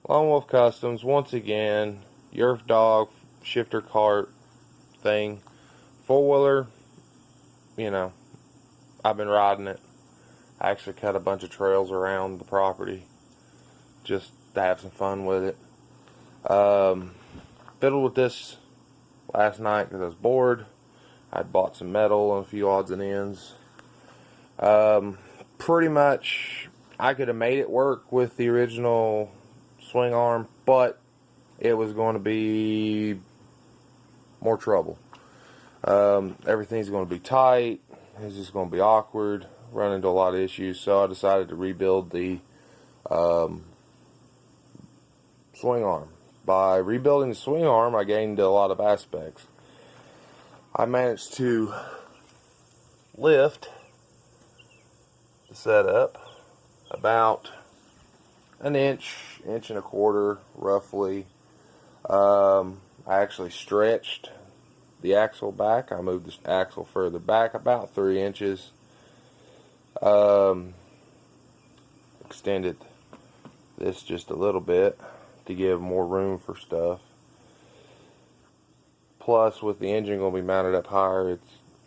Lone Wolf Customs, once again, Yerf-Dog shifter cart thing. Four-wheeler, you know, I've been riding it. I actually cut a bunch of trails around the property just to have some fun with it. Fiddled with this last night because I was bored. I'd bought some metal and a few odds and ends. Pretty much, I could have made it work with the original swing arm, but it was going to be more trouble. Everything's going to be tight. It's just going to be awkward. Run into a lot of issues. So I decided to rebuild the swing arm. By rebuilding the swing arm, I gained a lot of aspects. I managed to lift the setup about an inch and a quarter, roughly. I actually stretched the axle back. I moved the axle further back about 3 inches. Extended this just a little bit to give more room for stuff. Plus, with the engine going to be mounted up higher,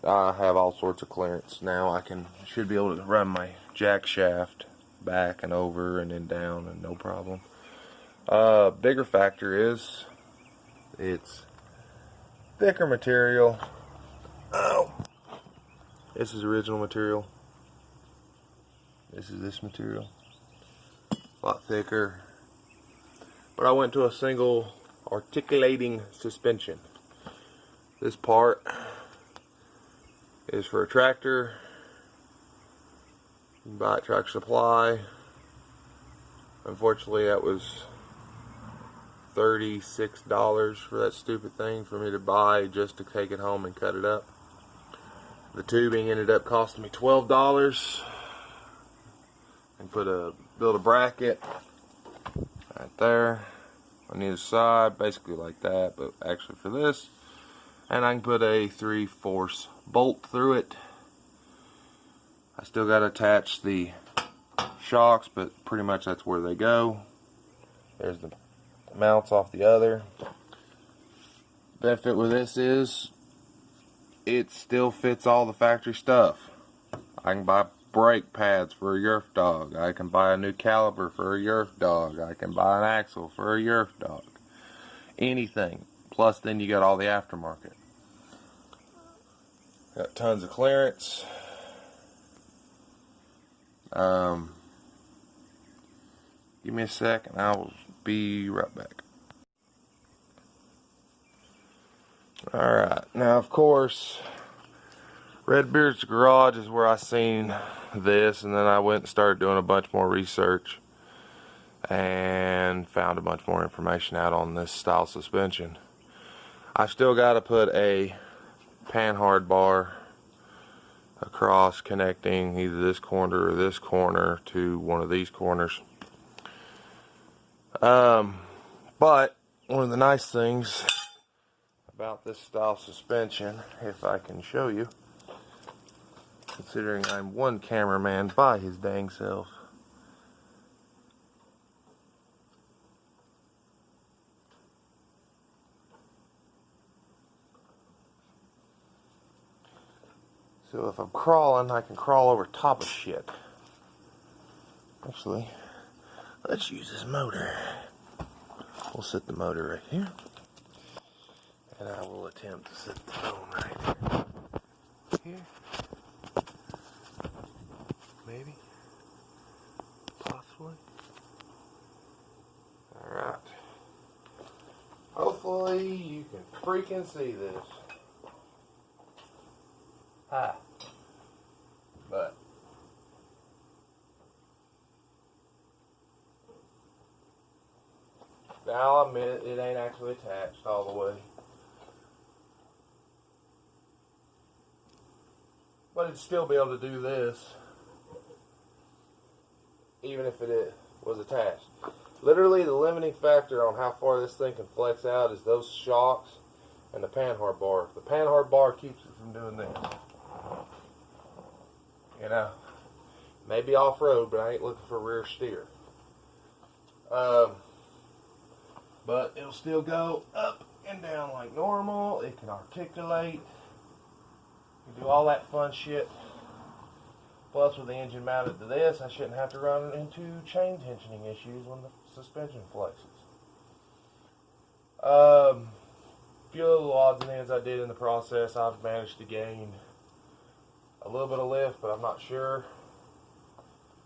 I have all sorts of clearance now. I should be able to run my jack shaft back and over and then down and no problem. Bigger factor is it's thicker material. Oh, this is original material. This is this material. A lot thicker. But I went to a single articulating suspension. This part is for a tractor. You can buy it at Tractor Supply. Unfortunately, that was $36 for that stupid thing for me to buy just to take it home and cut it up. The tubing ended up costing me $12. And build a bracket right there on either side, basically like that, but actually for this. And I can put a 3/4 bolt through it. I still got to attach the shocks, but pretty much that's where they go. There's the mounts off the other. Benefit with this is it still fits all the factory stuff. I can buy brake pads for a Yerf-Dog. I can buy a new caliper for a Yerf-Dog. I can buy an axle for a Yerf-Dog. Anything. Plus then you got all the aftermarket. Got tons of clearance. Give me a sec and I will be right back. Alright, now of course Redbeard's Garage is where I seen this, and then I went and started doing a bunch more research and found a bunch more information out on this style suspension. I still got to put a panhard bar across connecting either this corner or this corner to one of these corners. But one of the nice things about this style suspension, if I can show you, considering I'm one cameraman by his dang self. So if I'm crawling, I can crawl over top of shit. Actually, let's use this motor. We'll set the motor right here. And I will attempt to set the phone right here. Maybe. Possibly. Alright. Hopefully you can freaking see this. Hi. But now I'll admit it ain't actually attached all the way. But it'd still be able to do this even if it was attached. Literally the limiting factor on how far this thing can flex out is those shocks and the panhard bar. The panhard bar keeps it from doing this. You know, maybe off-road, but I ain't looking for rear steer. but it'll still go up and down like normal. It can articulate. You can do all that fun shit. Plus, with the engine mounted to this, I shouldn't have to run into chain tensioning issues when the suspension flexes. Few little odds and ends I did in the process. I've managed to gain a little bit of lift, but I'm not sure.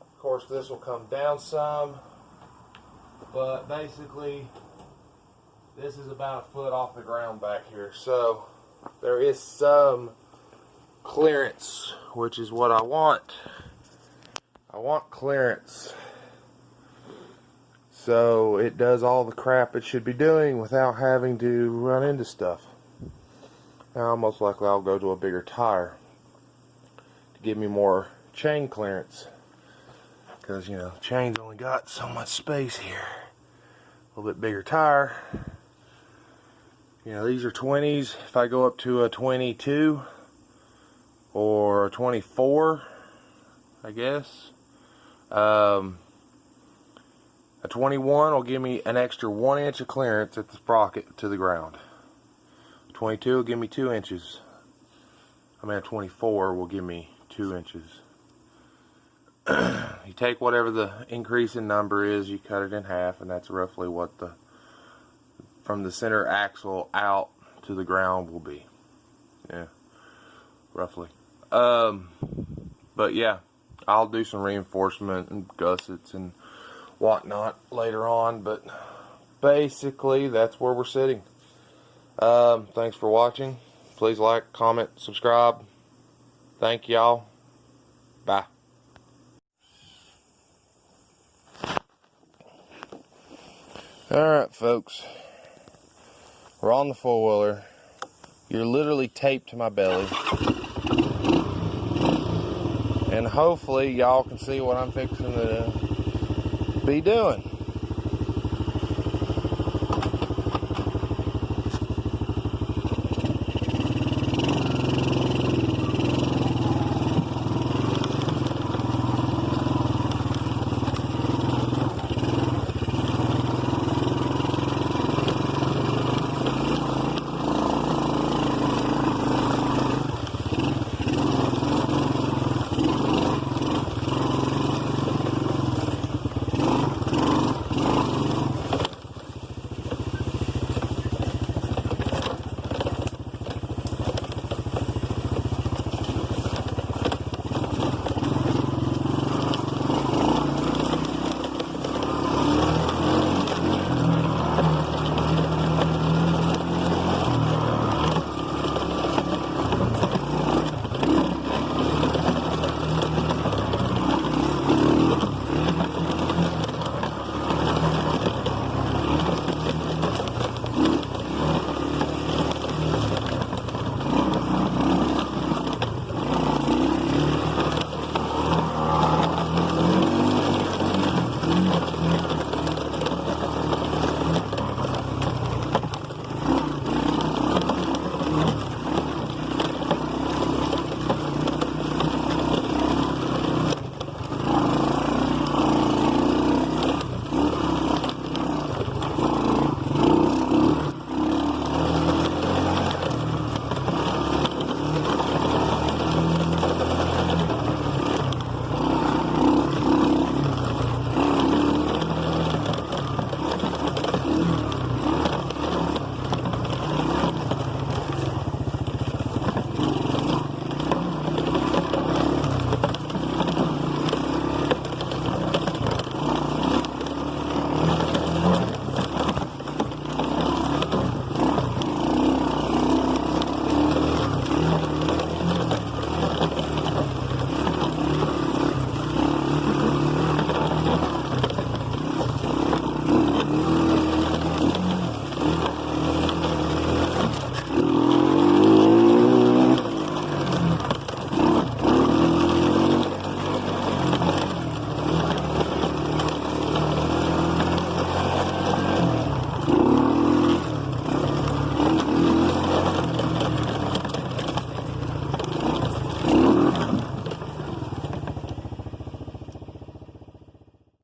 Of course, this will come down some, but basically, this is about a foot off the ground back here. So, there is some clearance, which is what I want. I want clearance. So it does all the crap it should be doing without having to run into stuff. Now most likely I'll go to a bigger tire to give me more chain clearance. Because, you know, chain's only got so much space here. A little bit bigger tire. You know, these are 20s. If I go up to a 22 or a 24, I guess. A 21 will give me an extra 1 inch of clearance at the sprocket to the ground. 22 will give me 2 inches. I mean, a 24 will give me 2 inches. You take whatever the increase in number is, you cut it in half, and that's roughly what the from the center axle out to the ground will be. Yeah, roughly. But yeah, I'll do some reinforcement and gussets and whatnot later on, but basically that's where we're sitting. Thanks for watching. Please like, comment, subscribe. Thank y'all. Bye. Alright folks, we're on the four-wheeler. You're literally taped to my belly, and hopefully y'all can see what I'm fixing to be doing.